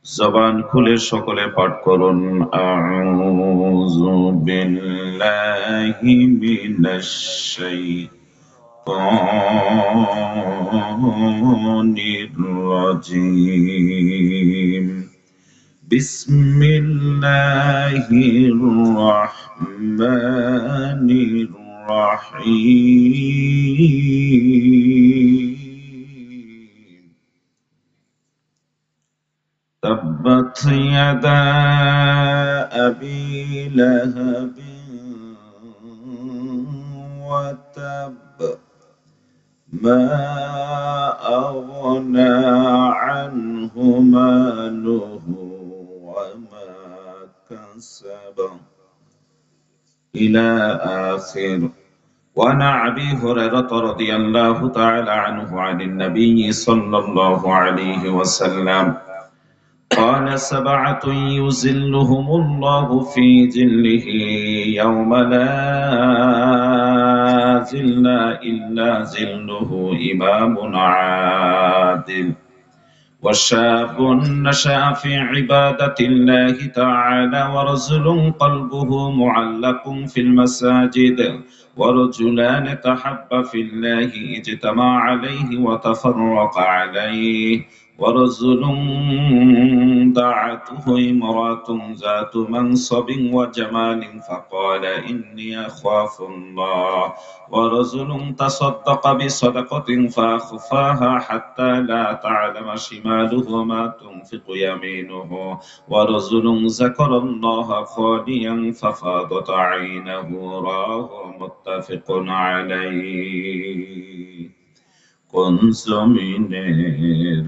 জবান খুলে সকলে পাঠ করুন আউযু বিল্লাহি মিনাশ শাইতানির রাজীম বিসমিল্লাহির রাহমানির রাহিম تبت يدا أبي لهب وتب ما أغنى عنه ماله وما كسب إلى آخر. وعن أبي هريرة رضي الله تعالى عنه عن النبي صلى الله عليه وسلم قال سبعة يظلهم الله في ظله يوم لا ظل إلا ظله إمام عادل وشاب نشأ في عبادة الله تعالى ورجل قلبه معلق في المساجد ورجلان تحبا في الله اجتمع عليه وتفرق عليه ورجل دعته امرأة ذات منصب وجمال فقال إني أخاف الله ورجل تصدق بصدقة فأخفاها حتى لا تعلم شماله ما تنفق يمينه ورجل ذكر الله خاليا ففاضت عينه رواه متفق عليه. কোন জমিনের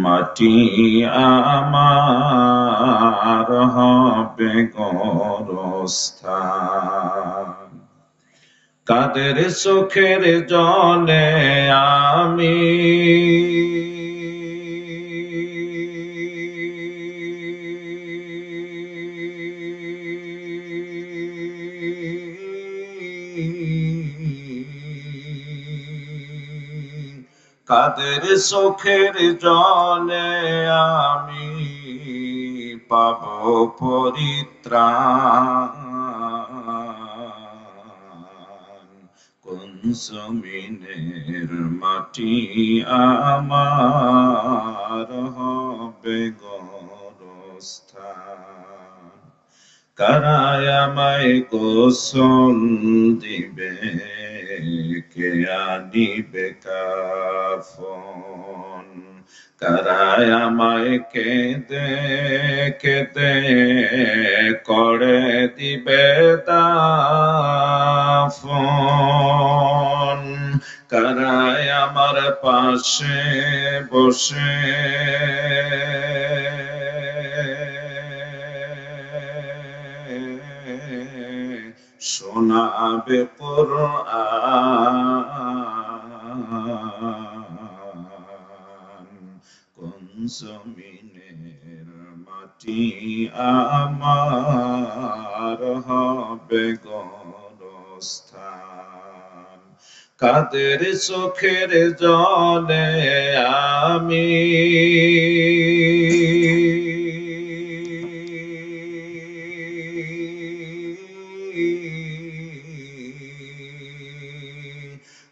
মাটি আমার হবে গোরস্থান, কাদের চোখের জলে আমি কাদের চোখের জলে আমি পাব পরিত্রাণ, কোন জমিনের মাটি আমার হবে গোরস্থান, কারায় আমায় গোসল দিবে, কে আনিবে কাফন, কারায় আমায় কেঁদে কেঁদে করে দিবে দাফন, কারায় আমার পাশে বসে শোনাবে কুরআন, কোন জমিনের মাটি আমার হবে গোরস্থান, কাদের চোখের জলে আমি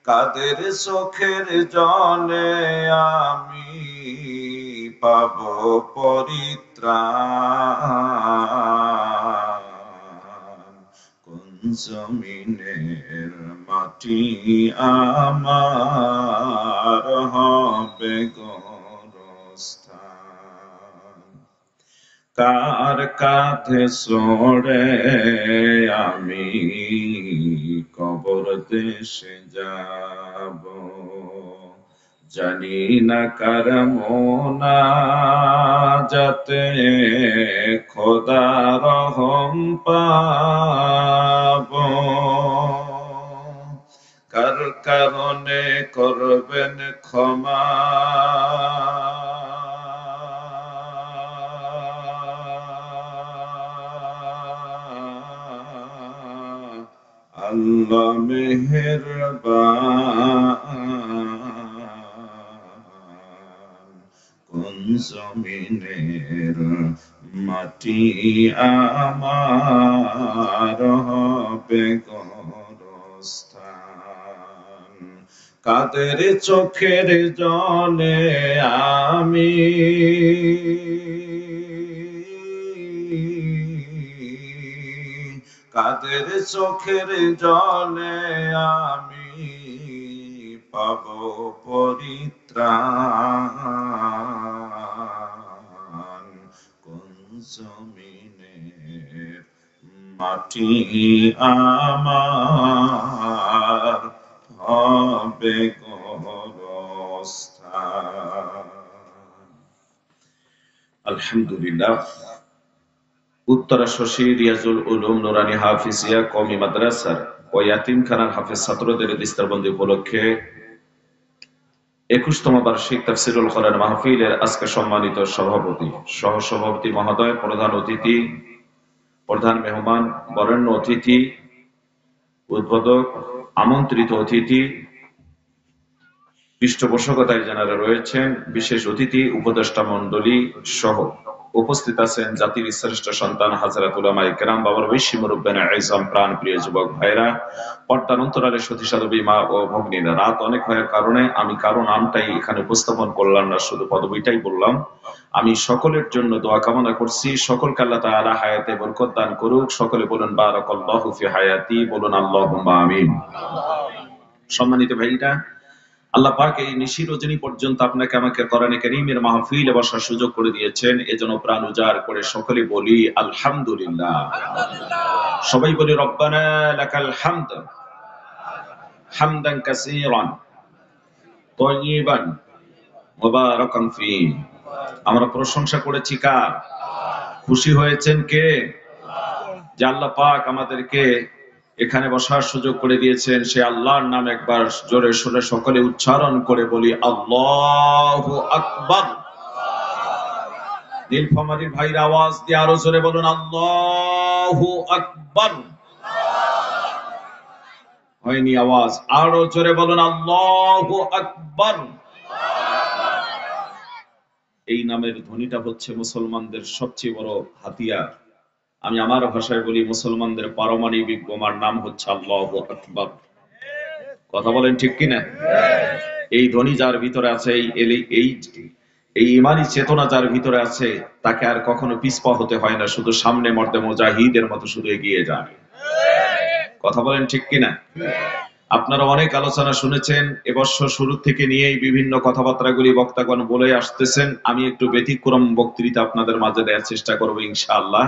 কাদের চোখের জলে আমি পাব পরিত্রাণ, কোন জমিনের মাটি আমার হবে গোরস্থান, কার কাঁধে চড়ে আমি কবর দেশে যাব, জানি না কার মোনাজাতে খোদা রহম পাব, কার কারণে করবেন ক্ষমা আল্লাহ মেহেরবান, কোন জমিনের মাটি আমার হবে গোরস্থান। কাদের চোখের জলে আমি কাদের চোখের জলে আমি পাব পরিত্রাণ। কোন জমিনের মাটি আমার হবে গোরস্থান। আলহামদুলিল্লাহ। উত্তরা শশী রিয়াজুল উলুম নুরানি হাফিজিয়া কওমি মাদ্রাসার ও ইয়াতিমখানার হাফেজ ছাত্রদের ইফতারবন্দি উপলক্ষে 21তম বার্ষিক তাফসীরুল কোরআন মাহফিলের আজকে সম্মানিত সভাপতি, সহসভাপতি মহোদয়, প্রধান অতিথি, প্রধান মেহমান, বরেণ্য অতিথি, উদ্বোধক, আমন্ত্রিত অতিথি, পৃষ্ঠপোষকতায় যারা রয়েছেন, বিশেষ অতিথি, উপদেষ্টা মণ্ডলী সহ উপস্থিত আছেন জাতির শ্রেষ্ঠ সন্তান হাজরাত উলামায়ে কেরাম, বাবার বৈশী মুরব্বিয়ানে আইজাম, প্রাণ প্রিয় যুবক ভাইরা, পর্দার অন্তরালে সতী সাধবী মা ও ভগ্নীরা। রাত অনেক হওয়ার কারণে আমি কারো নামটাই এখানে উপস্থাপন করলাম না, শুধু পদবিটাই বললাম। আমি সকলের জন্য দোয়া কামনা করছি, সকলকে আল্লাহ তাআলা হায়াতে বরকত দান করুক। সকলে বলুন বারাকাল্লাহু ফি হায়াতি, বলুন আল্লাহুম্মা আমিন। সম্মানিত ভাইরা, আল্লাহ পাক এই নিশি রজনী পর্যন্ত আপনাকে আমাকে কোরআনে কারীমের মাহফিলে বসার সুযোগ করে দিয়েছেন, এজন্য প্রাণ উজাড় করে সকলে বলি আলহামদুলিল্লাহ। সবাই বলি রব্বানা লাকাল হামদ হামদান কাসীরান তাইয়িবান মুবারাকান ফি। আমরা প্রশংসা করেছি কার? খুশি হয়েছেন কে? যে আল্লাহ পাক আমাদেরকে এখানে বসার সুযোগ করে দিয়েছেন। সে আল্লাহর নাম একবার জোরে শুনে সকলে উচ্চারণ করে বলি আল্লাহু আকবার। নীলফামারীর ভাইরা আওয়াজ দিয়ে আরো জোরে বলুন আল্লাহু আকবার। হয়নি আওয়াজ, আরো জোরে বলুন আল্লাহু আকবার। এই নামের ধ্বনিটা হচ্ছে মুসলমানদের সবচেয়ে বড় হাতিয়ার। আমি আমার ভাষায় বলি, মুসলমানদের পারমাণবিক বোমার নাম হচ্ছে আল্লাহু আকবার। কথা বলেন ঠিক কিনা? এই ধ্বনি যার ভিতরে আছে, এই ইমানি চেতনা যার ভিতরে আছে, তাকে আর কখনো পিছপা হতে হয় না, শুধু সামনে মর্দে মুজাহিদের মতো শুধু এগিয়ে যায়। কথা বলেন ঠিক কিনা? আপনারা অনেক আলোচনা শুনেছেন, এবছর শুরু থেকে নিয়েই বিভিন্ন কথাবার্তাগুলি বক্তাগণ বলে আসতেছেন। আমি একটু ব্যতিক্রম বক্তৃতা আপনাদের মাঝে দেওয়ার চেষ্টা করবো ইনশাআল্লাহ।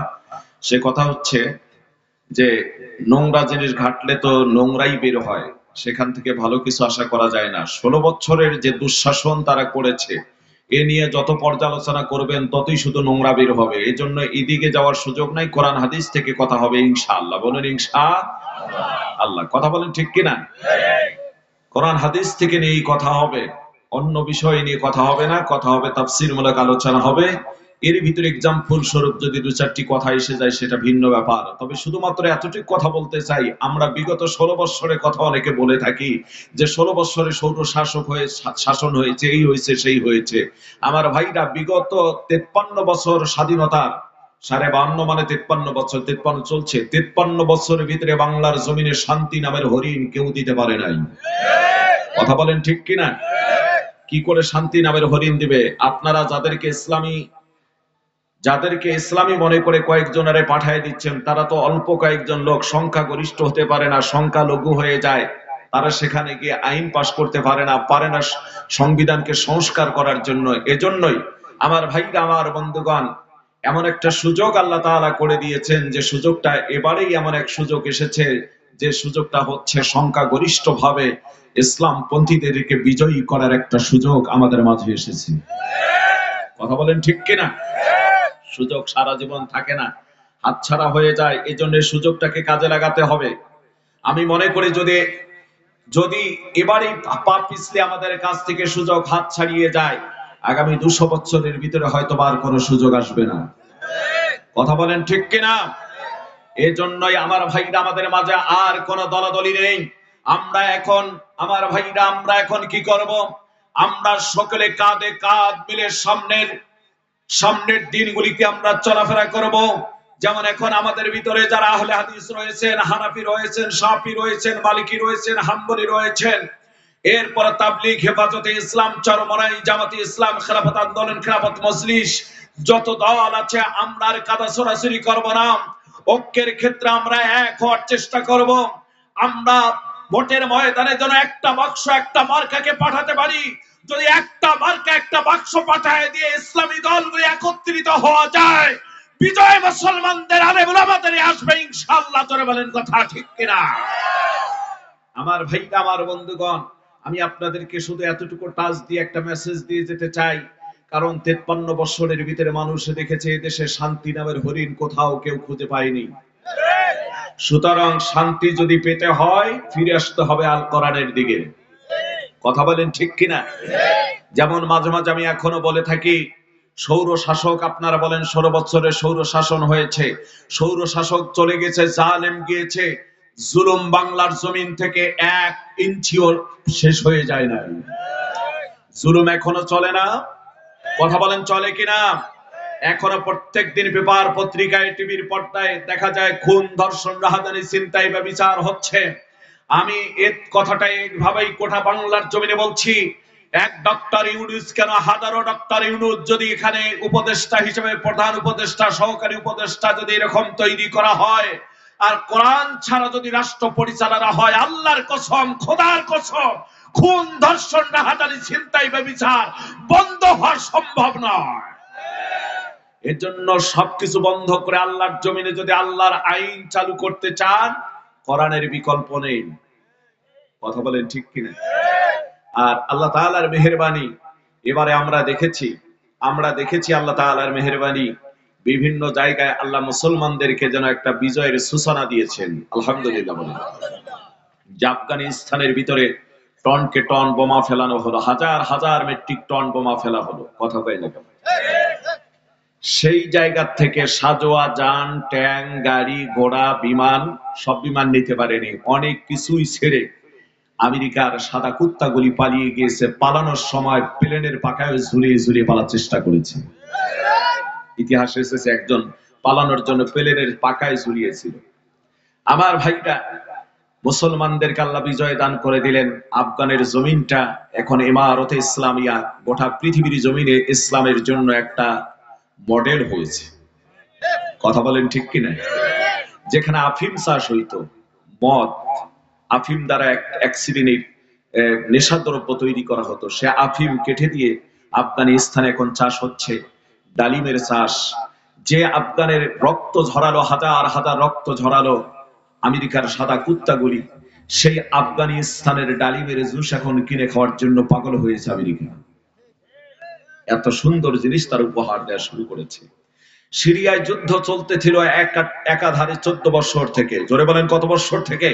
সে কথা হচ্ছে যে নোংরা জিনিস ঘাটলে তো নোংরাই বের হয়, সেখান থেকে ভালো কিছু আশা করা যায় না। 16 বছরের যে দুঃশাসন তারা করেছে, এ নিয়ে যত পর্যালোচনা করবেন ততই শুধু নোংরা বের হবে। এই জন্য এদিকে যাওয়ার সুযোগ নাই, কোরআন হাদিস থেকে কথা হবে ইনশাআল্লাহ। বলেন ইনশাআল্লাহ। কথা বলেন ঠিক কিনা? কোরআন হাদিস থেকে নিয়ে কথা হবে, অন্য বিষয় নিয়ে কথা হবে না। কথা হবে তাফসীরমূলক আলোচনা হবে। এর ভিতরে এক্সাম্পল স্বরূপ যদি দু চারটি কথা এসে যায় সেটা ভিন্ন ব্যাপার। তবে শুধুমাত্র এতটুকু কথা বলতে চাই, আমরা বিগত 16 বছরের কথা অনেকে বলে থাকি যে 16 বছরে সৌর শাসক হয়ে শাসন হয়েছে, এই হয়েছে সেই হয়েছে। আমার ভাইরা, বিগত 53 বছর স্বাধীনতার 52 মানে 53 বছর, 53 চলছে, 53 বছরের ভিতরে বাংলার জমিনে শান্তি নামের হরিণ কেউ দিতে পারে নাই। কথা বলেন ঠিক কিনা? কি করে শান্তি নামের হরিণ দিবে? আপনারা যাদেরকে ইসলামী মনে করে কয়েকজনের পাঠায় দিচ্ছেন, তারা তো অল্প কয়েকজন লোক, সংখ্যা গরিষ্ঠ হতে পারে না, সংখ্যা লঘু হয়ে যায়। তারা সেখানে গিয়ে আইন পাশ করতে পারে না সংবিধানকে সংস্কার করার জন্য। এজন্যই আমার ভাইরা, আমার বন্ধুগণ, এমন একটা সুযোগ আল্লাহ তাআলা করে দিয়েছেন, যে সুযোগটা এবারেই এমন এক সুযোগ এসেছে, যে সুযোগটা হচ্ছে সংখ্যাগরিষ্ঠ ভাবে ইসলাম পন্থীদেরকে বিজয়ী করার একটা সুযোগ আমাদের মাঝে এসেছে। কথা বলেন ঠিক কিনা? সুযোগ সারা জীবন থাকে না, হাতছাড়া হয়ে যায়। এজন্য সুযোগটাকে কাজে লাগাতে হবে। আমি মনে করি যদি এবারেই পা পিছলে আমাদের কাছ থেকে সুযোগ হাত ছাড়িয়ে যায়, আগামী 200 বছরের ভিতরে হয়তো আর কোনো সুযোগ আসবে না। কথা বলেন ঠিক কিনা? এজন্যই আমার ভাইরা, আমাদের মাঝে আর কোনো দলাদলি নেই। আমরা এখন কি করব? আমরা সকলে কাঁধে কাঁধ মিলে সামনের সামনের দিনগুলিতে আমরা চলাফেরা করব যেমন এখন আমাদের ভিতরে যারা আহলে হাদিস রয়েছেন, হানাফি রয়েছেন, শাফি রয়েছেন, মালিকি রয়েছেন, হাম্বলি রয়েছেন, এরপর তাবলীগ, হেফাজতে ইসলাম, চরমনাই, জামাতে ইসলাম, খেলাফত আন্দোলন, খেলাফত মজলিস, যত দল আছে আমরা আর কাদা সরাসরি করব না। ঐক্যের ক্ষেত্রে আমরা এক হওয়ার চেষ্টা করব। আমরা ভোটের ময়দানে যেন একটা বাক্স একটা মার্কাকে পাঠাতে পারি। যদি একটা মার্কা একটা বাক্স পাঠায় দিয়ে ইসলামী দলগুলি একত্রিত হওয়া যায়, বিজয় মুসলমানদের আলেম ওলামাদের আসবে ইনশাআল্লাহ। জোরে বলেন কথা ঠিক কিনা? আমার ভাইরা, আমার বন্ধুগণ, আমি আপনাদেরকে শুধু এতটুকু টাচ দিয়ে একটা মেসেজ দিয়ে যেতে চাই। কারণ 53 বছরের ভিতরে মানুষ দেখেছে এদেশে শান্তি নামের হরিণ কোথাও কেউ খুঁজে পায়নি। সুতরাং শান্তি যদি পেতে হয় ফিরে আসতে হবে আল কোরআনের দিকে। কথা বলেন ঠিক কিনা? যেমন মাঝে মাঝে আমি এখনো বলে থাকি, সৌর শাসক, আপনারা বলেন 16 বছরের সৌর শাসন হয়েছে, সৌর শাসক চলে গেছে, জালেম গিয়েছে, জুলুম বাংলার জমিন থেকে 1 ইঞ্চিও শেষ হয়ে যায় না। জুলুম এখনো চলে না? কথা বলেন চলে কিনা? এখনো প্রত্যেক দিন পেপার পত্রিকায় টিভির পর্দায় দেখা যায় খুন, ধর্ষণ, রাহাজানি, ছিনতাই বা বিচার হচ্ছে। আমি এই কথাটা এইভাবেই গোটা বাংলার জমিনে বলছি, এক ডক্টর ইউনূস কেন, হাজারো ডক্টর ইউনূস যদি এখানে উপদেষ্টা হিসেবে, প্রধান উপদেষ্টা, সহকারী উপদেষ্টা যদি এরকম তৈরি করা হয়, আর কোরআন ছাড়া যদি রাষ্ট্র পরিচালনা হয়, আল্লাহর কসম, খোদার কসম, খুন, ধর্ষণ, রাহাজানি, ছিনতাই বা বিচার বন্ধ হওয়া সম্ভব নয়। এর জন্য সবকিছু বন্ধ করে আল্লাহর জমিনে যদি আল্লাহর আইন চালু করতে চান, কোরআনের বিকল্প নেই। কথা বলেন ঠিক কিনা? আর আল্লাহ তাআলার মেহেরবানি, এবারে আমরা দেখেছি আল্লাহ তাআলার মেহেরবানি, বিভিন্ন জায়গায় আল্লাহ মুসলমানদেরকে যেন একটা বিজয়ের সূচনা দিয়েছেন। আলহামদুলিল্লাহ বলেন। যে আফগানিস্তানের ভিতরে টনকে টন বোমা ফেলানো হলো, হাজার হাজার মেট্রিক টন বোমা ফেলা হলো। কথা কয় না কেন? সেই জায়গা থেকে সাজোয়া যান, ট্যাঙ্ক, গাড়ি, ঘোড়া, বিমান, সব বিমান নিতে পারেনি, অনেক কিছুই ছেড়ে আমেরিকার সাদা কুত্তাগুলি পালিয়ে গিয়েছে। পালানোর সময় প্লেনের পাখায় ঝুলিয়ে ঝুলিয়ে পালার চেষ্টা করেছে। ইতিহাসে এসেছে একজন পালানোর জন্য প্লেনের পাখায় ঝুলিয়েছিল। আমার ভাইটা, মুসলমানদেরকে আল্লাহ বিজয় দান করে দিলেন। আফগানের জমিনটা এখন ইমারতে ইসলামিয়া গোটা পৃথিবীর জমিনে ইসলামের জন্য একটা মডেল হয়েছে। কথা বলেন ঠিক কিনা? যেখানে আফিম চাষ হইতো, মদ, আফিম দ্বারা এক শ্রেণীর নেশাদ্রব্য তৈরি করা হতো, সে আফিম কেটে দিয়ে আফগানিস্তানে এখন চাষ হচ্ছে ডালিমের চাষ। যে আফগানের রক্ত ঝরালো, হাজার হাজার রক্ত ঝরালো আমেরিকার সাদা কুত্তাগুলি, সেই আফগানিস্তানের ডালিমের জুস এখন কিনে খাওয়ার জন্য পাগল হয়েছে আমেরিকা। এত সুন্দর জিনিস তার উপহার দেওয়া শুরু করেছে। সিরিয়ায় যুদ্ধ চলতেছিল একাধারে 14 বছর থেকে। জোরে বলেন কত বছর থেকে?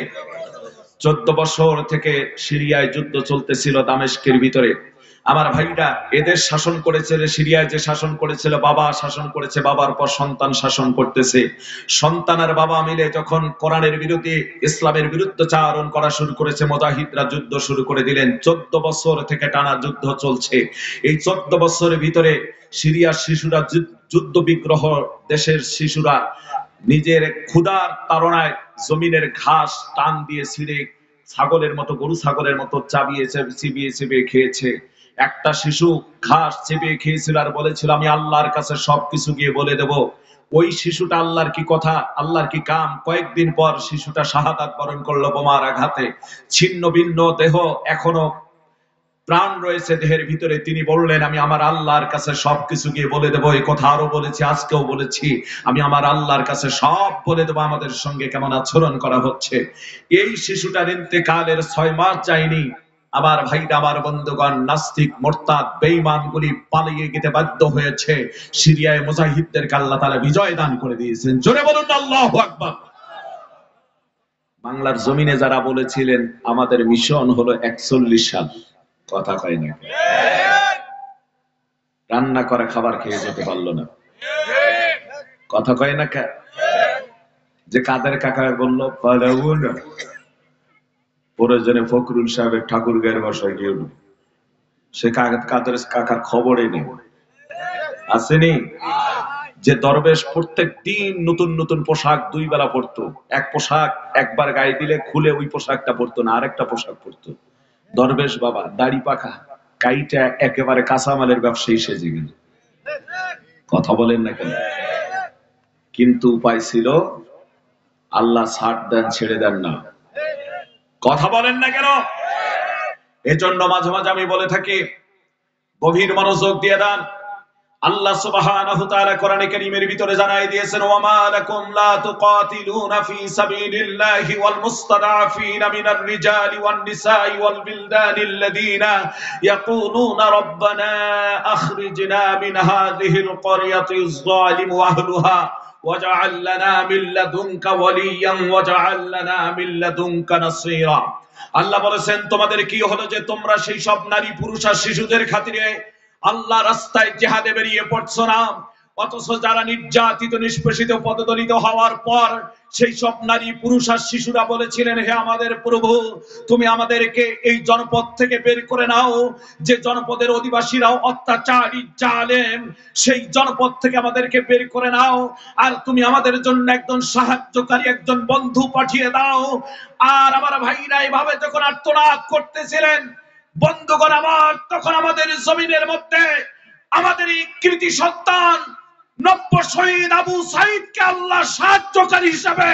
14 বছর থেকে সিরিয়ায় যুদ্ধ চলতেছিল দামেস্কের ভিতরে। আমার ভাইরা, এদের শাসন করেছিল, সিরিয়ায় যে শাসন করেছিল, বাবা শাসন করেছে, বাবার পর সন্তান শাসন করতেছে। সন্তান আর বাবা মিলে যখন কোরআনের বিরুদ্ধে, ইসলামের বিরুদ্ধাচারণ করা শুরু করেছে, মুজাহিদরা যুদ্ধ শুরু করে দিলেন। 14 বছর থেকে টানা যুদ্ধ চলছে। এই 14 বছরের ভিতরে সিরিয়ার শিশুরা যুদ্ধ বিগ্রহ, দেশের শিশুরা নিজের ক্ষুধার তাড়নায় জমিনের ঘাস টান দিয়ে ছিঁড়ে ছাগলের মতো, গরু ছাগলের মতো চিবিয়ে চিবিয়ে খেয়েছে। একটা শিশু ঘাস চিবিয়ে খেয়েছিল আর বলেছিল, আমি আল্লাহর কাছে সবকিছু গিয়ে বলে দেব। ওই শিশুটা আল্লাহর কি কথা, আল্লাহর কি কাম। কয়েকদিন পর শিশুটা শাহাদাত বরণ করলো বোমার আঘাতে। ছিন্ন ভিন্ন দেহ, এখনো প্রাণ রয়েছে দেহের ভিতরে। তিনি বললেন, আমি আমার আল্লাহর কাছে সবকিছু গিয়ে বলে দেবো। এই কথা আরো বলেছি, আজকেও বলেছি, আমি আমার আল্লাহর কাছে সব বলে দেবো আমাদের সঙ্গে কেমন আচরণ করা হচ্ছে। এই শিশুটার ইন্তেকালের 6 মাস যায়নি। আমার ভাইরা, আমার বন্ধুগণ, নাস্তিক, মোরতাদ, বেঈমানগুলি পালিয়ে যেতে বাধ্য হয়েছে। সিরিয়ায় মুজাহিদদেরকে আল্লাহ তাআলা বিজয় দান করে দিয়েছেন। জোরে বলুন আল্লাহু আকবার। বাংলার জমিনে যারা বলেছিলেন আমাদের মিশন হলো 41 সাল, কথা কয় না, রান্না করা খাবার খেয়ে যেতে পারলো না, কথা কয় না। যে কাদের কাকা বললো পালাবো না, প্রয়োজনে ফখরুল সাহেবের ঠাকুর গায়ের বাসায় গিয়ে সে কাদের কাকার খবরই নেই। আসেনি? যে দরবেশ প্রত্যেক দিন নতুন নতুন পোশাক 2 বেলা পরতো, এক পোশাক একবার গায়ে দিলে খুলে ওই পোশাকটা পরতো না, আরেকটা পোশাক পরতো। দরবেশ বাবা দাড়ি পাকা কাইটা একেবারে কাঁচামালের ব্যবসায়ী সেজে গেল। কথা বলেন না কেন? কিন্তু উপায় ছিল, আল্লাহ ছাড় দেন ছেড়ে দেন না। কথা বলেন না কেন? এজন্য মাঝে মাঝে আমি বলে থাকি, গভীর মনোযোগ দিয়ে দেন। আল্লাহ সুবহানাহু ওয়া তাআলা কোরআনে কারীমের ভিতরে জানাই দিয়েছেন, ওয়া মা লাকুম লা তুকাতিলুনা ফি সাবিলিল্লাহি ওয়াল মুস্তাদআফিনা মিনার রিজালি ওয়ান নিসাই ওয়াল বিলদানিল্লাযীনা ইয়াকুলুনা রাব্বানা আখরিজনা মিন হাযিহিল ক্বরিয়াতিজ যালিমু আহলুহা ওয়াজআল লানা মিন লাদুনকা ওয়ালিয়্যান ওয়াজআল লানা মিন লাদুনকা নাসীরা। আল্লাহ বলেছেন, তোমাদের কি হলো যে তোমরা সেই সব নারী পুরুষ আর শিশুদের খাতিরে আল্লাহ রাস্তায় জিহাদে বেরিয়ে পড়ছো না, অথচ যারা নির্যাতিত নিষ্পেষিত পদদলিত হওয়ার পর সেই সব নারী পুরুষ আর শিশুরা বলেছিলেন, হে আমাদের প্রভু, তুমি আমাদেরকে এই জনপদ থেকে বের করে নাও, যে জনপদের অধিবাসীরাও অত্যাচারী জালেম, সেই জনপদ থেকে আমাদেরকে বের করে নাও, আর তুমি আমাদের জন্য একজন সাহায্যকারী, একজন বন্ধু পাঠিয়ে দাও। আর আমার ভাইরা এভাবে যখন আর্তনাদ করতেছিলেন, বন্ধুগণ আমার, তখন আমাদের জমিনের মধ্যে আমাদের এই কৃতি সন্তান নব্য শহীদ আবু সাইদকে আল্লাহ সাহায্যকারী হিসেবে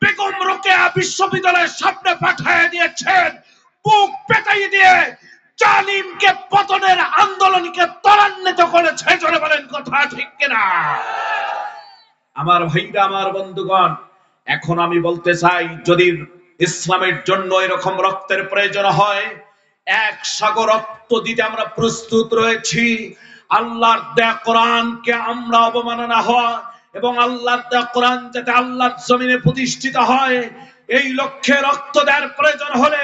বেগম রোকেয়া বিশ্ববিদ্যালয়ের সামনে পাঠিয়ে দিয়েছেন, বুক পেটাই দিয়ে জালিমকে পতনের আন্দোলনকে ত্বরান্বিত করেছে। জোরে বলেন কথা ঠিক কিনা? আমার ভাইরা, আমার বন্ধুগণ, এখন আমি বলতে চাই, যদি ইসলামের জন্য এরকম রক্তের প্রয়োজন হয়, এক সাগর রক্ত দিতে আমরা প্রস্তুত রয়েছি। আল্লাহর দেয়া কোরআনকে আমরা অবমাননা হওয়া এবং আল্লাহর দেয়া কোরআন যাতে আল্লাহর জমিনে প্রতিষ্ঠিত হয়, এই লক্ষ্যে রক্ত দেওয়ার প্রয়োজন হলে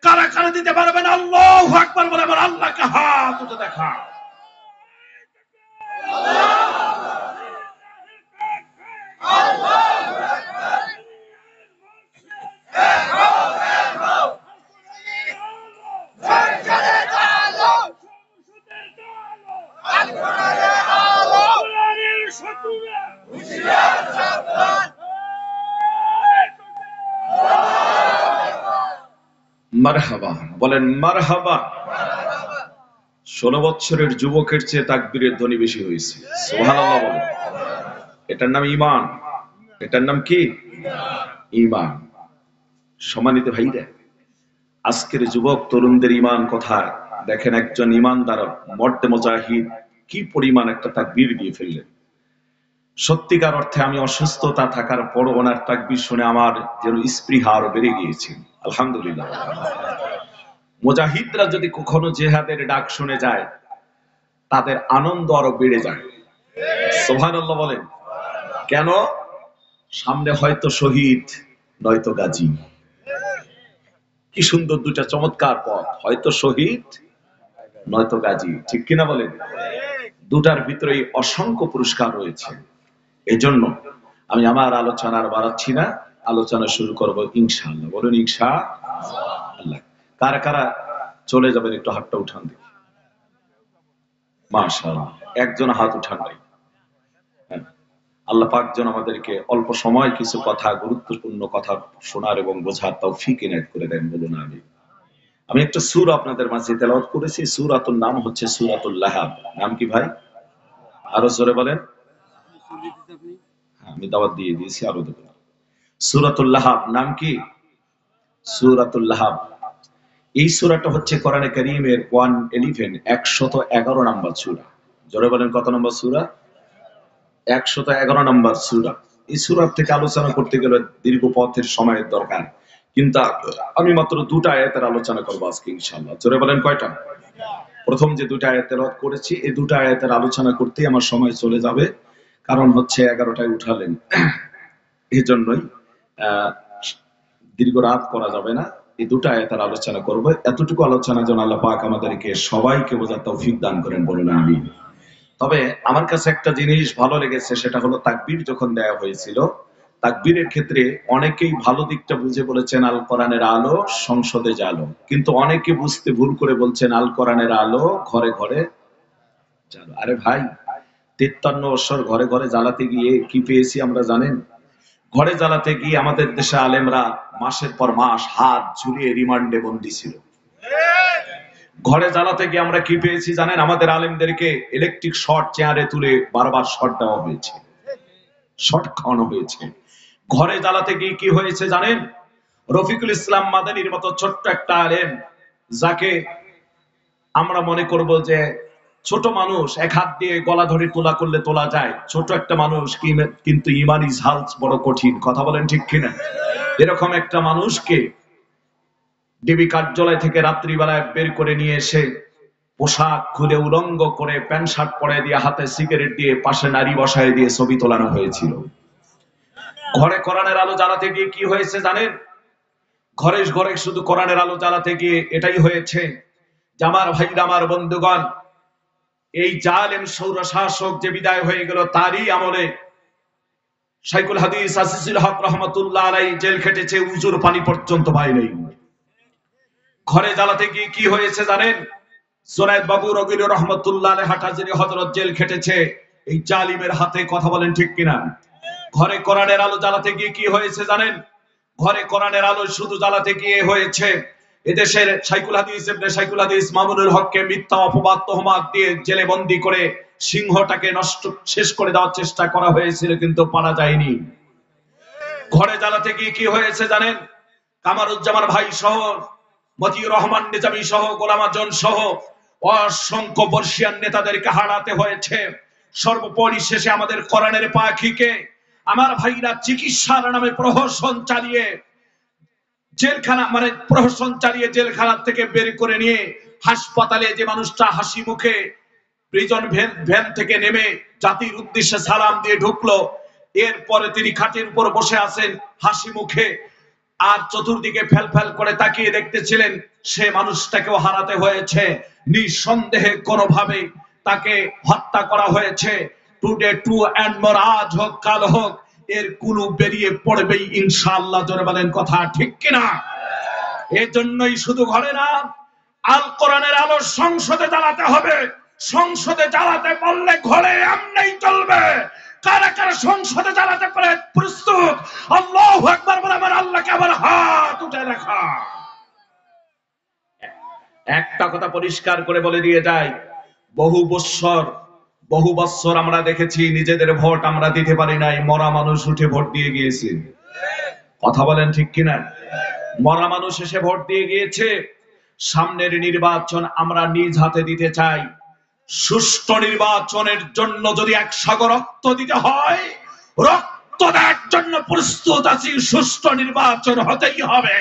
কারা কারা দিতে পারবেন? আল্লাহু আকবার বলে আমার আল্লাহকে হাত উঠে দেখা। মারহাবা বলেন, মারহাবা। 16 বছরের যুবকের চেয়ে তাকবীরের ধ্বনি বেশি হয়েছে। সুবহানাল্লাহ বলেন। এটার নাম ঈমান। এটার নাম কি? ঈমান। সম্মানিত ভাইরা, আজকের যুবক তরুণদের ঈমান কোথায়? দেখেন, একজন ঈমানদার মর্দে মুজাহিদ কি পরিমাণ একটা তাকবীর দিয়ে ফেললেন। সত্যিকার অর্থে আমি অসুস্থতা থাকার পর ওনার তাকবীর শুনে আমার যেন স্পৃহা আরো বেড়ে গিয়েছে। আলহামদুলিল্লাহ। মুজাহিদরা যদি কখনো জিহাদের ডাক শুনে যায়, তাদের আনন্দ আরো বেড়ে যায়। সুবহানাল্লাহ বলেন। কেন? সামনে হয়তো শহীদ, নয়তো গাজী। কি সুন্দর দুটা চমৎকার পথ, হয়তো শহীদ নয়তো গাজী। ঠিক কিনা বলেন? দুটার ভিতরেই অসংখ্য পুরস্কার রয়েছে। এজন্য আমি আমার আলোচনার বাড়াচ্ছি না, আলোচনা শুরু করব ইনশাআল্লাহ। বলুন ইনশাআল্লাহ। কারা কারা চলে যাবেন একটু হাতটা উঠান দেখি। মাশাআল্লাহ, একজন হাত উঠান নাই। আল্লাহ পাক যেন আমাদেরকে অল্প সময় কিছু কথা, গুরুত্বপূর্ণ কথা শোনার এবং বোঝার তৌফিক ইনায়েত করে দেন। বলুন আমিন। আমি একটা সূরা আপনাদের মাঝে তেলাওয়াত করেছি। সূরাতুর নাম হচ্ছে সূরাতুল লাহাব। নাম কি ভাই? আরো জোরে বলেন। আমি দাওয়াত দিয়ে দিয়েছি, আরো দেব। সূরাতুল লাহাব নাম কি? সূরাতুল লাহাব। এই সূরাটা হচ্ছে কোরআনে কারীমের 111 নম্বর সূরা। জোরে বলেন, কত নম্বর সূরা? 111 নম্বর সূরা। এই সূরা থেকে আলোচনা করতে গেলে দীর্ঘ পথের সময়ের দরকার, কিন্তু আমি মাত্র দুটা আয়াতের আলোচনা করব আজকে ইনশাআল্লাহ। জোরে বলেন কয়টা? প্রথম যে দুটা আয়াত তেলাওয়াত করেছি, এই দুটা আয়াতের আলোচনা করতেই আমার সময় চলে যাবে, কারণ হচ্ছে 11টায় উঠালেন, এই জন্যই দীর্ঘ রাত করা যাবে না। এই দুটা আয়াতের আলোচনা করব। এতটুকু আলোচনা যেন আল্লাহ পাক আমাদেরকে সবাইকে বোঝার তৌফিক দান করেন। বলুন আমিন। তবে আমার কাছে একটা জিনিস ভালো লেগেছে, সেটা হলো তাকবীর যখন দেয়া হয়েছিল, তাকবীরের ক্ষেত্রে অনেকেই ভালো দিকটা বুঝে বলেছেন আল কোরআনের আলো সংসদে জালো, কিন্তু অনেকে বুঝতে ভুল করে বলছেন আল কোরআনের আলো ঘরে ঘরে জালো। আরে ভাই, 53 বছর ঘরে ঘরে জ্বালাতে গিয়ে কি পেয়েছি আমরা জানেন? ঘরে জ্বালাতে গিয়ে আমাদের দেশে আলেমরা মাসের পর মাস হাত ঝুলিয়ে রিমান্ডে বন্দী ছিল। ঘরে জ্বালাতে গিয়ে আমরা কি পেয়েছি জানেন? আমাদের আলেমদেরকে ইলেকট্রিক শর্ট চেয়ারে তুলে বারবার শর্ট দেওয়া হয়েছে, শর্ট খাওয়ানো হয়েছে। ঘরে জ্বালাতে গিয়ে কি হয়েছে জানেন? রফিকুল ইসলাম মাদানির মতো ছোট্ট একটা আলেম, যাকে আমরা মনে করব যে ছোট মানুষ, এক হাত দিয়ে গলা ধরে তোলা করলে তোলা যায়, ছোট একটা মানুষ কিন্তু ইমানি ঝাল বড় কঠিন, কথা বলেন ঠিক কিনা? এরকম একটা মানুষকে ডিবি কার্যালয় থেকে রাত্রিবেলায় বের করে নিয়ে এসে পোশাক খুলে উলঙ্গ করে প্যান্ট শার্ট পরে দিয়ে হাতে সিগারেট দিয়ে পাশে নারী বসায় দিয়ে ছবি তোলানো হয়েছিল। ঘরে কোরআনের আলো জ্বালাতে গিয়ে কি হয়েছে জানেন? ঘরে ঘরে শুধু কোরআনের আলো জ্বালাতে গিয়ে এটাই হয়েছে যে আমার ভাইরা, আমার বন্ধুগণ, এই জালেম সৌর শাসক যে বিদায় হয়ে গেল তারই আমলে শাইখুল হাদিস আসিসুল হক রহমাতুল্লাহ আলাইহি জেল খেটেছে, উজুর পানি পর্যন্ত পায় নাই। ঘরে জ্বালাতে গিয়ে কি হয়েছে জানেন? জুনায়েদ বাবু রগির রহমাতুল্লাহ আলাইহি হাটাজারি হযরত জেল খেটেছে এই জালিমের হাতে, কথা বলেন ঠিক কিনা? ঘরে কোরআনের আলো জ্বালাতে গিয়ে কি হয়েছে জানেন? ঘরে কোরআনের আলো শুধু জ্বালাতে গিয়ে হয়েছে এদেশের শাইখুল হাদিস ইবনে শাইখুল হাদিস মামুনুল হককে মিথ্যা অপবাদ তোহমাত দিয়ে জেলে বন্দী করে সিংহটাকে নষ্ট শেষ করে দেওয়ার চেষ্টা করা হয়েছিল, কিন্তু পারা যায়নি। ঘরে জ্বালাতে গিয়ে কি হয়েছে জানেন? কামারুজ্জামান ভাই সহ, মতিউর রহমান নিজামী সহ, গোলাম আজম সহ অসংখ্য বর্ষিয়ান নেতাদেরকে হারাতে হয়েছে। সর্বোপরি শেষে আমাদের কোরআনের পাখিকে আমার ভাইরা চিকিৎসার নামে প্রহসন চালিয়ে জেলখানা, মানে প্রহসন চালিয়ে জেলখানা থেকে বের করে নিয়ে হাসপাতালে যে মানুষটা হাসি মুখে প্রিজন ভ্যান থেকে নেমে জাতির উদ্দেশ্যে সালাম দিয়ে ঢুকলো, এরপরে তিনি খাটের উপর বসে আছেন হাসি মুখে, আর চতুর্দিকে ফেল ফেল করে তাকিয়ে দেখতেছিলেন, সে মানুষটাকেও হারাতে হয়েছে। নিঃসন্দেহে কোনোভাবে তাকে হত্যা করা হয়েছে। টুডে টু এন্ড মোর, আজ হোক কাল হোক, এর কুলু বেরিয়ে পড়বেই ইনশাআল্লাহ। জোরে বলেন কথা ঠিক কিনা? এই জন্যই শুধু ঘরে না, আল কোরআনের আলো সংসদে জ্বালাতে হবে। সংসদে জ্বালাতে পারলে ঘরে এমনি চলবে। কারা কারা সংসদে জ্বালাতে পারে প্রস্তুত? আল্লাহু আকবার বলে আমার আল্লাহকে আবার হাত উঠে রাখা। একটা কথা পরিষ্কার করে বলে দিয়ে যায়, বহু বৎসর আমরা দেখেছি নিজেদের ভোট আমরা দিতে পারি নাই, মরা মানুষ উঠে ভোট দিয়ে গিয়েছে, কথা বলেন ঠিক কিনা? মরা মানুষ এসে ভোট দিয়ে গিয়েছে। সামনের নির্বাচন আমরা নিজ হাতে দিতে চাই। সুষ্ঠু নির্বাচনের জন্য যদি এক সাগর রক্ত দিতে হয়, রক্ত দেওয়ার জন্য প্রস্তুত আছি। সুষ্ঠু নির্বাচন হতেই হবে,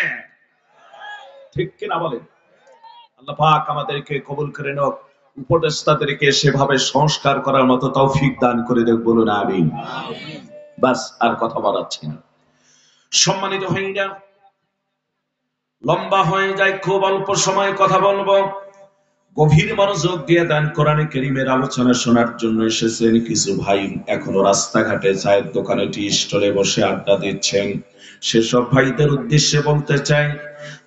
ঠিক কিনা বলেন? আল্লাহ পাক আমাদেরকে কবুল করে নেন, উপদেষ্টাদেরকে সেভাবে সংস্কার করার মতো তৌফিক দান করে দেখ, বলুন আমিন। বাস, আর কথা বাড়াচ্ছি না। সম্মানিত ভাইরা, লম্বা হয়ে যায়, খুব অল্প সময় কথা বলবো। গভীর মনোযোগ দিয়ে দেন, কোরআনে কারীমের আলোচনা শোনার জন্য এসেছেন কিছু ভাই এখনো রাস্তাঘাটে, চায়ের দোকানে, টি স্টলে বসে আড্ডা দিচ্ছেন। সেসব ভাইদের উদ্দেশ্যে বলতে চাই,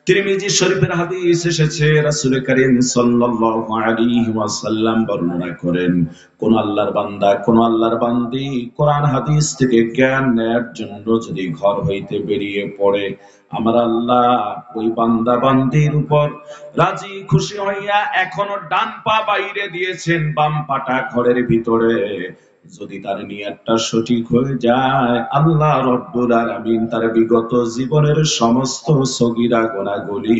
তিরমিজি শরীফের হাদিস এসেছে, রাসূল করিম সাল্লাল্লাহু আলাইহি ওয়াসাল্লাম বর্ণনা করেন, কোন আল্লাহর বান্দা, কোন আল্লাহর বান্দি কোরআন হাদিস থেকে জ্ঞান নেয়ার জন্য যদি ঘর হইতে বেরিয়ে পড়ে, আমার আল্লাহ ওই বান্দা বান্দির উপর রাজি খুশি হইয়া এখনো ডান পা বাইরে দিয়েছেন, বাম পাটা ঘরের ভিতরে। যদি তার নিয়তটা সঠিক হয়ে যায়, আল্লাহ রব্বুল আলামিন তার বিগত জীবনের সমস্ত সগীরা গুনাহগুলি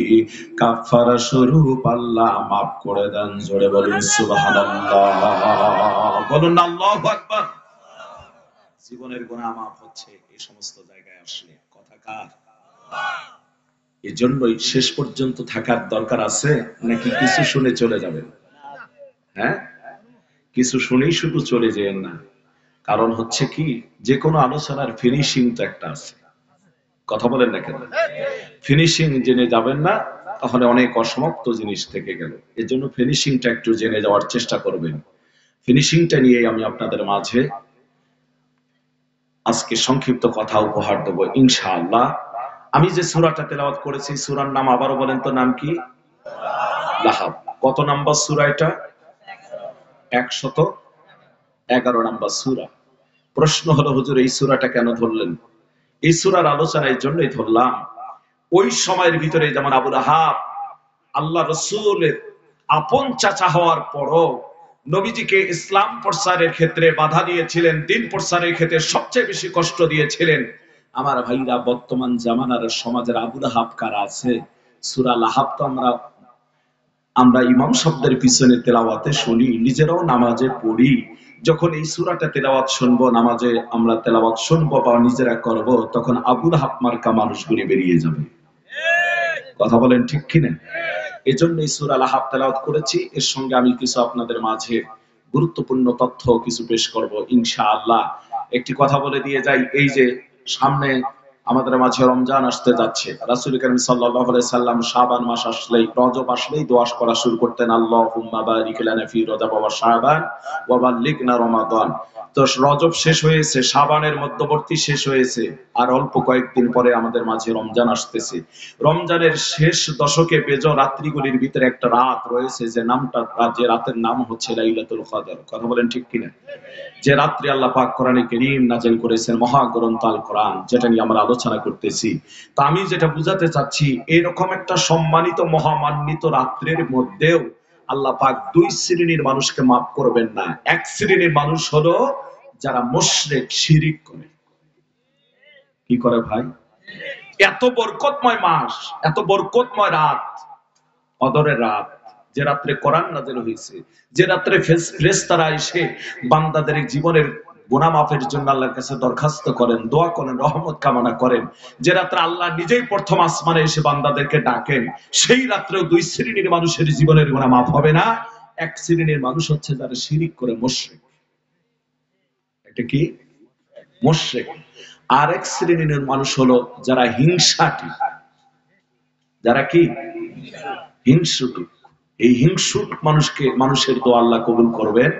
কাফারা স্বরূপ আল্লাহ মাফ করে দেন। জোরে বলুন সুবহানাল্লাহ, বলুন আল্লাহু আকবার। জীবনের গুনাহ মাফ হচ্ছে এই সমস্ত জায়গায় আসলে, কথা কার? এজন্যই শেষ পর্যন্ত থাকার দরকার আছে, নাকি কিছু শুনে চলে যাবেন? হ্যাঁ, কিছু শুনেই শুধু চলে যেন না। কারণ হচ্ছে কি, যে কোনো আলোচনার ফিনিশিং তো একটা আছে, কথা বলেন না কেন? ফিনিশিং জেনে যাবেন না, তাহলে অনেক অসমাপ্ত জিনিস থেকে গেল। এজন্য ফিনিশিংটা একটু জেনে যাওয়ার চেষ্টা করবেন। ফিনিশিংটা নিয়ে আমি আপনাদের মাঝে আজকে সংক্ষিপ্ত কথা উপহার দেব ইনশাআল্লাহ। আমি যে সূরাটা তেলাওয়াত করেছি, সূরার নাম আবারও বলেন তো, নাম কি? লাহাব। কত নাম্বার সূরা এটা? 101 11 নম্বর সূরা। প্রশ্ন হলো হুজুর এই সূরাটা কেন ধরলেন? এই সূরার আলোচনা এই জন্যই ধরলাম, ওই সময়ের ভিতরে যেমন আবু লাহাব আল্লাহ রাসূলের আপন চাচা হওয়ার পরও নবীজিকে ইসলাম প্রচারের ক্ষেত্রে বাধা দিয়েছিলেন, দিন প্রচারের ক্ষেত্রে সবচেয়ে বেশি কষ্ট দিয়েছিলেন। আমার ভাইরা, বর্তমান জামানার সমাজের আবু লাহাব কারা আছে? সূরা লাহাব তো আমরা ইমাম শব্দের পিছনে তেলাওয়াতে শুনি, নিজেরাও নামাজে পড়ি। যখন এই সূরাটা তেলাওয়াত শুনবো, নামাজে আমরা তেলাওয়াত শুনবো বা নিজেরা করব, তখন আবু লাহাব মার্কা মানুষগুলি বেরিয়ে যাবে। কথা বলেন ঠিক কিনা? এজন্য এই সূরা লাহাব তেলাওয়াত করেছি। এর সঙ্গে আমি কিছু আপনাদের মাঝে গুরুত্বপূর্ণ তথ্য কিছু পেশ করব ইনশাআল্লাহ। একটি কথা বলে দিয়ে যাই, এই যে সামনে আমাদের মাঝে রমজান আসতে যাচ্ছে, রাসূল করিম সাল্লাল্লাহু আলাইহি সাল্লাম শাবান মাস আসলেই, রজব আসলেই দোয়া করা শুরু করতেন, আল্লাহুম্মা বারিক লানা ফি রজব ওয়া শাবান ওয়া বাল্লিগনা রমাদান। তো রজব শেষ হয়েছে, শাবানের মধ্যবর্তী শেষ হয়েছে, আর অল্প কয়েকদিন পরে আমাদের মাঝে রমজান আসতেছে। রমজানের শেষ দশকে বেজো রাত্রিগুলির ভিতরে একটা রাত রয়েছে, যে রাতের নাম হচ্ছে লাইলাতুল কদর। কথা বলেন ঠিক কিনা? যে রাত্রি আল্লাহ পাক কোরআনে কারীম নাযিল করেছেন, মহাগ্রন্থ আল কোরআন, যেটা নিয়ে আমরা আলোচনা করতেছি। তো আমি যেটা বুঝাতে চাচ্ছি, এরকম একটা সম্মানিত মহামান্বিত রাত্রির মধ্যেও আল্লাহ পাক দুই শ্রেণীর মানুষকে মাফ করবেন না। এক শ্রেণীর মানুষ হলো যারা মুশরিক, শিরিক করে। কি করে ভাই? এত বরকতময় মাস, এত বরকতময় রাত, কদরের রাত, যে রাত্রে কোরআন নাযিল হয়েছে, যে রাত্রে ফেরেশতারা এসে বান্দাদের জীবনের গুনাহ মাফের জন্য আল্লাহর কাছে দরখাস্ত করেন, দোয়া করেন, রহমত কামনা করেন, যে রাত্রে আল্লাহ নিজেই প্রথম আসমানে এসে বান্দাদেরকে ডাকেন, সেই রাত্রেও দুই শ্রেণীর মানুষের জীবনের গুনাহ মাফ হবে না। এক শ্রেণীর মানুষ হচ্ছে যারা শিরিক করে, মুশরিক। এটা কি? মুশরিক। আর এক শ্রেণীর মানুষ হলো যারা হিংসাটি, যারা কি? হিংসুক। এই হিংসুক মানুষের দোয়া আল্লাহ কবুল করবেন,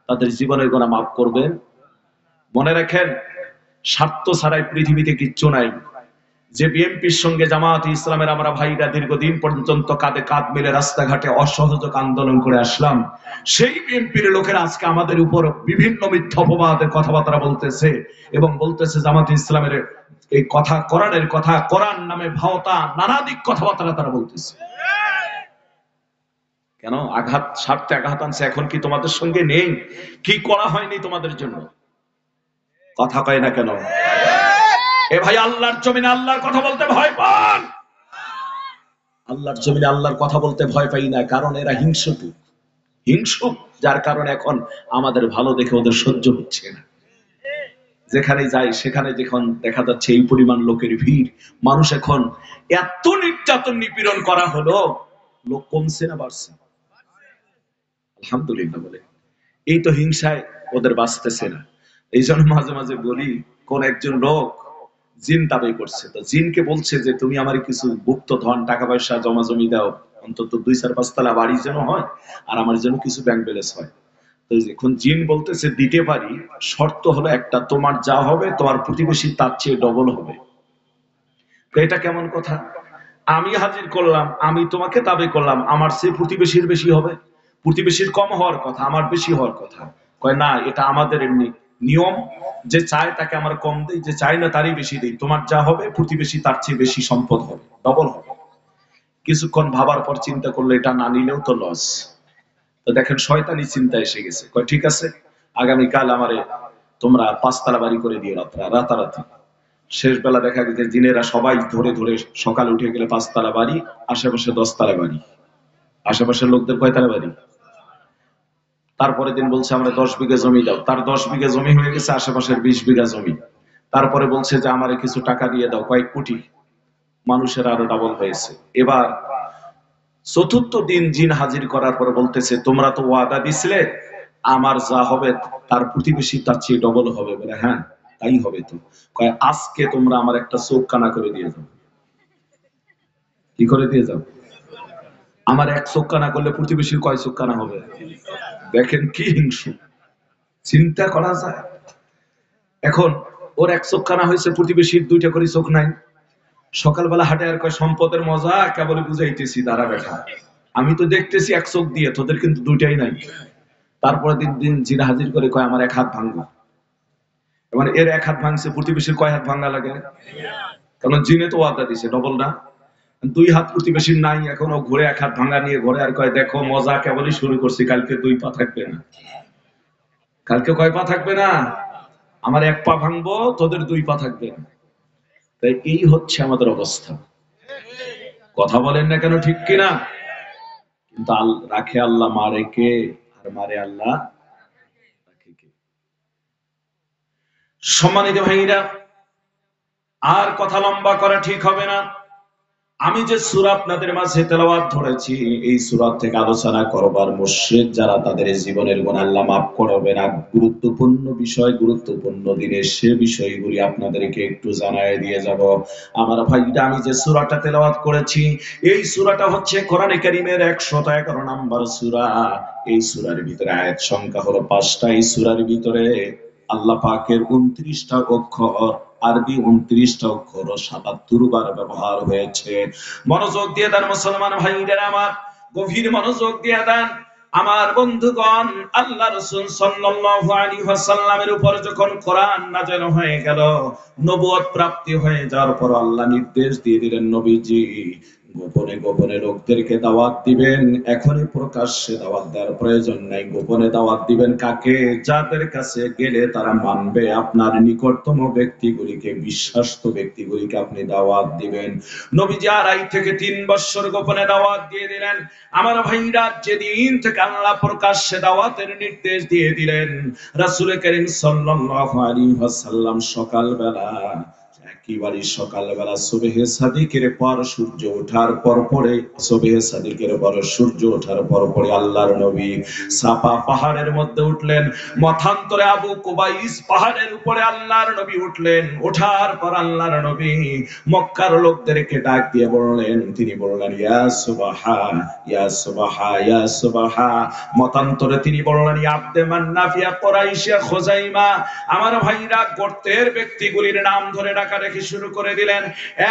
তাদের জীবনের গুনাহ মাফ করবেন। মনে রাখেন, স্বার্থ ছাড়াই পৃথিবীতে কিচ্ছু নাই। যে বিএনপির সঙ্গে জামায়াতে ইসলামের আমরা ভাইরা দীর্ঘদিন পর্যন্ত কাঁধে কাঁধ মিলে রাস্তাঘাটে অসহযোগ আন্দোলন করে আসলাম, সেই বিএনপির লোকেরা আজকে আমাদের উপর বিভিন্ন মিথ্যা অপবাদের কথাবার্তা বলতেছে এবং বলতেছে জামায়াতে ইসলামের এই কথা, কোরআনের কথা, কোরআন নামে ভাওতা, নানাদিক কথাবার্তা তারা বলতেছে। কেন? আঘাত, স্বার্থে আঘাত আনছে। এখন কি তোমাদের সঙ্গে নেই? কি করা হয়নি তোমাদের জন্য? কথা কয় না কেন? এ ভাই, আল্লাহর জমিনে আল্লাহর কথা বলতে ভয় পান? আল্লাহর জমিনে আল্লাহর কথা বলতে ভয় পাই না, কারণ এরা হিংসুক। হিংসুক, যার কারণে এখন আমাদের ভালো দেখে ওদের সহ্য হচ্ছে না। যেখানে যাই সেখানে যখন দেখা যাচ্ছে এই পরিমাণ লোকের ভিড়, মানুষ এখন এত নির্যাতন নিপীড়ন করা হলো, লোক কমছে না বাড়ছে? আলহামদুলিল্লাহ বলে। এই তো হিংসায় ওদের বাঁচতেছে না। এই জন্য মাঝে মাঝে বলি, কোন একজন লোক জিন দাবি করছে, তো জিনকে বলছে যে তুমি আমার কিছু গুপ্ত ধন, টাকা পয়সা জমা জমি দাও, অন্তত 2-4-5 তলা বাড়ি যেন হয়, আর আমার যেন কিছু ব্যাংক ব্যালেন্স হয়। তো এখন জিন বলতেছে দিতে পারি, শর্ত হলো একটা, তোমার যা হবে তোমার প্রতিবেশী তার চেয়ে ডবল হবে। তো এটা কেমন কথা? আমি হাজির করলাম, আমি তোমাকে দাবি করলাম, আমার চেয়ে প্রতিবেশীর বেশি হবে, প্রতিবেশীর কম হওয়ার কথা, আমার বেশি হওয়ার কথা। কয় না, এটা আমাদের এমনি নিয়ম, যে চায় তাকে আমার কম দেই, যে চায় না তারই বেশি দেই, তোমার যা হবে প্রতিবেশী তার চেয়ে বেশি সম্পদ হবে, ডবল হবে। কিছুক্ষণ ভাবার পর চিন্তা করলো এটা না নিলেও তো লস। তো দেখেন শয়তানি চিন্তা এসে গেছে। কয় ঠিক আছে, আগামীকাল আমারে তোমরা 5 তলা বাড়ি করে দিয়ে রাতারাতি। শেষ বেলা দেখা গেছে জিনেরা সবাই ধরে ধরে সকালে উঠে গেলে 5 তলা বাড়ি, আশেপাশে 10 তলা বাড়ি, আশেপাশের লোকদের কয় তলা বাড়ি। তারপরে দিন বলছে আমরা 10 বিঘা জমি দাও, তার 10 বিঘা জমি হয়ে গেছে আশেপাশের 20 বিঘা জমি। তারপরে বলছে যে আমারে কিছু টাকা দিয়ে দাও, কয়েক কোটি। মানুষের আরো ডাবল হয়েছে। এবার চতুর্থ দিন জিন হাজির করার পরে বলতেছে তোমরা তো ওয়াদা দিছিলে আমার যা হবে তার প্রতিবেশী তার চেয়ে ডবল হবে। বলে হ্যাঁ তাই হবে। তো কয় আজকে তোমরা আমার একটা চোখ কানা করে দিয়ে যাও। কি করে দিয়ে যাও? আমার এক চোখ কানা করলে প্রতিবেশীর কয় চোখ কানা হবে? দেখেন কি হিংসু, চিন্তা করা যায়। এখন ওর এক চোখ কানা হয়েছে, প্রতিবেশীর 2টা করে চোখ নাই। সকালবেলা হাটে আর কয় সম্পদের মজা কেবল বুঝাইতেছি, দাঁড়া বেটা, আমি তো দেখতেছি এক চোখ দিয়ে, তোদের কিন্তু 2টাই নাই। তারপরে দিন দিন জিন হাজির করে কয় আমার এক হাত ভাঙবো। মানে এর এক হাত ভাঙছে, প্রতিবেশীর কয় হাত ভাঙা লাগে? কারণ জিনে তো ওয়াদা দিছে ডবল না। দুই হাত প্রতিবেশীর নাই, এখনো ঘুরে এক হাত ভাঙা নিয়ে ঘরে আর কয় দেখো মজা কেবলই শুরু করছি, কালকে দুই পা থাকবে না। কালকে কয় পা থাকবে না? আমার এক পা ভাঙবো, তোদের দুই পা থাকবে না। তাই এই হচ্ছে আমাদের অবস্থা। কথা বলেন না কেন, ঠিক কিনা? কিন্তু রাখে আল্লাহ, মারে কে? আর মারে আল্লাহ রাখে কে? সম্মানিত ভাইরা, আর কথা লম্বা করা ঠিক হবে না। আমি যে সূরা আপনাদের মাঝে তেলাওয়াত ধরেছি, এই সূরা থেকে আলোচনা করবার মুশরিক যারা, তাদের জীবনের গুনাহ আল্লাহ মাফ করবেন। আর গুরুত্বপূর্ণ বিষয়, গুরুত্বপূর্ণ দিনে সে বিষয়গুলি আপনাদেরকে একটু জানায় দিয়ে যাব। আমার ভাইরা, আমি যে সূরাটা তেলাওয়াত করেছি, এই সূরাটা হচ্ছে কোরআনে কারীমের 111 নম্বর সূরা। এই সূরার ভিতরে আয়াত সংখ্যা হলো 5টা। এই সূরার ভিতরে আল্লাহ পাকের 29টা অক্ষর, আরবি 29টা অক্ষর ও 77 বার ব্যবহার হয়েছে। মনোযোগ দিয়ে দেন মুসলমান ভাইরা আমার, গভীর মনোযোগ দিয়ে দেন আমার বন্ধুগণ। আল্লাহ রাসূল সাল্লাল্লাহু আলাইহি ওয়াসাল্লামের উপর যখন কোরআন নাযিল হয়ে গেল, নবুয়ত প্রাপ্তি হয়ে যাওয়ার পর আল্লাহ নির্দেশ দিয়ে দিলেন, নবীজি গোপনে গোপনে লোকদেরকে দাওয়াত দিবেন। এখনই প্রকাশ্যে দাওয়াত দেওয়ার প্রয়োজন নাই। গোপনে দাওয়াত দিবেন কাকে? যাদের কাছে গেলে তারা মানবে। আপনার নিকটতম ব্যক্তিগুলিকে, বিশ্বাস্ত ব্যক্তিগুলিকে আপনি দাওয়াত দিবেন। নবীজি 2.5 থেকে 3 বছর গোপনে দাওয়াত দিয়ে দিলেন। আমার ভাইরা, যেদিন থেকে আল্লাহ প্রকাশ্যে দাওয়াতের নির্দেশ দিয়ে দিলেন, রাসূল করিম সাল্লাল্লাহু আলাইহি ওয়াসাল্লাম সকালবেলা, একেবারে সকালবেলা সুবহে সাদিকের পর সূর্য ওঠার পর পরে, সুবহে সাদিকের পর সূর্য ওঠার পর পরে আল্লাহর নবী সাফা পাহাড়ের মধ্যে উঠলেন। মথান্তরে আবু কুবাইস পাহাড়ের উপরে আল্লাহর নবী উঠলেন। ওঠার পর আল্লাহর নবী মক্কার লোকদেরকে ডাক দিয়ে বললেন, তিনি বললেন ইয়া সুবহা, ইয়া সুবহা, ইয়া সুবহা। মতান্তরে তিনি বললেন ইয়া আব্দে মান্নাফ, ইয়া কুরাইশ, ইয়া খুজাইমা। আমার ভাইরা, গোত্রের ব্যক্তিগুলির নাম ধরে ডাকাডাকি শুরু করে দিলেন।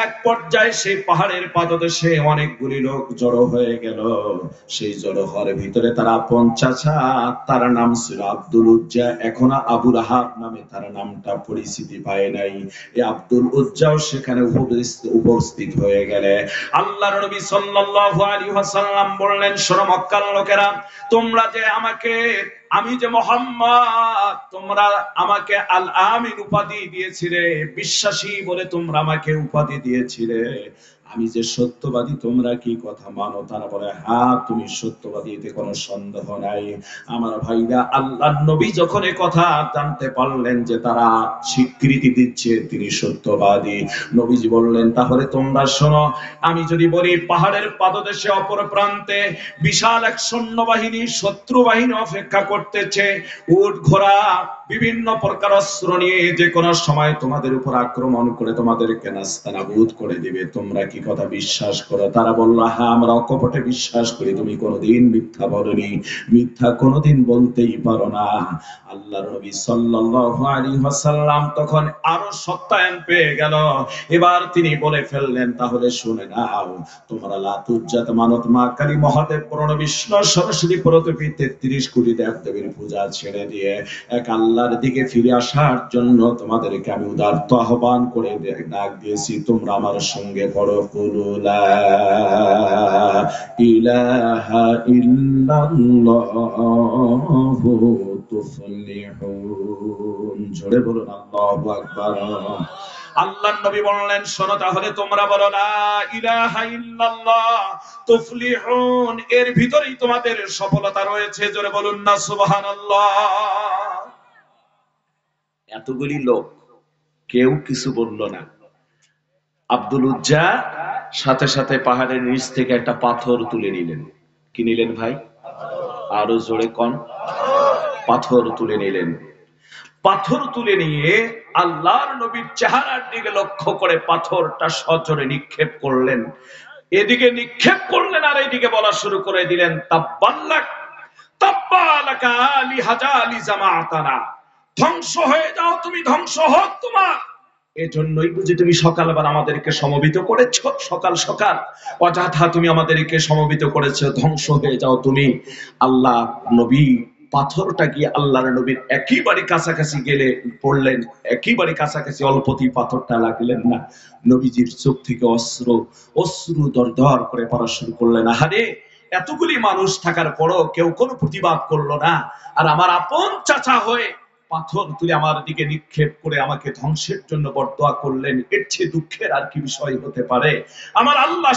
এক পর্যায়ে সেই পাহাড়ের পাদদেশে অনেকগুলি লোক জড়ো হয়ে গেল। সেই জড়ো হওয়ার ভিতরে তার আপন চাচা, তার নাম ছিল আব্দুল উজ্জা। এখন আবু লাহাব নামে তার নামটা পরিচিতি পায় নাই। এই আব্দুল উজ্জাও সেখানে উপস্থিত হয়ে গেলে আল্লাহর নবী সাল্লাল্লাহু আলাইহি ওয়াসাল্লাম বললেন, শোনো মক্কার লোকেরা, তোমরা যে আমাকে, আমি যে মুহাম্মদ, তোমরা আমাকে আল আমিন উপাধি দিয়েছিলে, বিশ্বাসী বলে তোমরা আমাকে উপাধি দিয়েছিলে, আমি যে সত্যবাদী, তোমরা কি কথা মানো? তারা বলে হ্যাঁ, তুমি সত্যবাদী, এতে কোনো সন্দেহ নাই। আমার ভাইরা, আল্লাহর নবী যখন এই কথা জানতে পারলেন যে তারা স্বীকৃতি দিচ্ছে তিনি সত্যবাদী, নবীজি বললেন তাহলে তোমরা শোনো, আমি যদি বলি পাহাড়ের পাদদেশে অপর প্রান্তে বিশাল এক সৈন্যবাহিনী, শত্রু বাহিনী অপেক্ষা করতেছে, উট ঘোড়া বিভিন্ন প্রকার অস্ত্র নিয়ে যে কোনো সময় তোমাদের উপর আক্রমণ করে তোমাদেরকে নাস্তানাবুদ করে দিবে, তোমরা কি কথা বিশ্বাস করো? তারা বলল হ্যাঁ, আমরা অকপটে বিশ্বাস করি, তুমি কোনোদিন মিথ্যা বলনি, মিথ্যা কোনোদিন বলতেই পারো না। আল্লাহর নবী সাল্লাল্লাহু আলাইহি ওয়াসাল্লাম তখন আরো সত্যায়ন পেয়ে গেল। এবার তিনি বলে ফেললেন, তাহলে শুনে নাও, তোমরা লাত উজ্জাত মানত মা কালী মহাদেব প্রণ বিষ্ণু সরস্বতী প্রতিপি 33 কোটি দেবদেবীর পূজা ছেড়ে দিয়ে এক আল্লাহর দিকে ফিরে আসার জন্য তোমাদেরকে আমি উদারত আহ্বান করে ডাক দিয়েছি। তোমরা আমার সঙ্গে পড়ো, কুলু লা ইলাহা ইল্লাল্লাহু তুফলিহুন। জোরে বলুন আল্লাহু আকবার। আল্লাহর নবী বললেন, শোনো তাহলে তোমরা বলো লা ইলাহা ইল্লাল্লাহ তুফলিহুন, এর ভিতরেই তোমাদের সফলতা রয়েছে। জোরে বলুন না সুবহানাল্লাহ। এতগুলি লোক, কেউ কিছু বলল না। আব্দুল উজ্জা সাথে সাথে পাহাড়ের নিচ থেকে একটা পাথর তুলে নিলেন। কি নিলেন ভাই? আরো জোরে কোন? পাথর তুলে নিলেন। পাথর তুলে নিয়ে আল্লাহর নবীর চেহারার দিকে লক্ষ্য করে পাথরটা সজোরে নিক্ষেপ করলেন। এদিকে নিক্ষেপ করলেন আর এইদিকে বলা শুরু করে দিলেন, তাব্বাল্লাক তাব্বালাকা লিহাজালি জামাতানা, ধ্বংস হয়ে যাও তুমি, ধ্বংস হোক তোমার। এজন্যই বুঝি তুমি সকালবেলা আমাদেরকে সমবেত করেছো, সকাল সকাল অযথা তুমি আমাদেরকে সমবেত করেছো, ধ্বংস হয়ে যাও তুমি। আল্লাহ নবী পাথরটা গিয়ে আল্লাহর নবীর একেবারে কাছাকাছি গেলে পড়লেন, একেবারে কাছাকাছি অল্পতেই পাথরটা লাগলেন না, নবীজির চোখ থেকে অশ্রু দরদর করে পড়া শুরু করলেন। আহারে, এতগুলি মানুষ থাকার পরও কেউ কোনো প্রতিবাদ করলো না, আর আমার আপন চাচা হয়ে পাথর তুলে আমার দিকে নিক্ষেপ করে আমাকে ধ্বংসের জন্য বরদোয়া করলেন। এর চেয়ে দুঃখের আর কি বিষয় হতে পারে? আমার আল্লাহ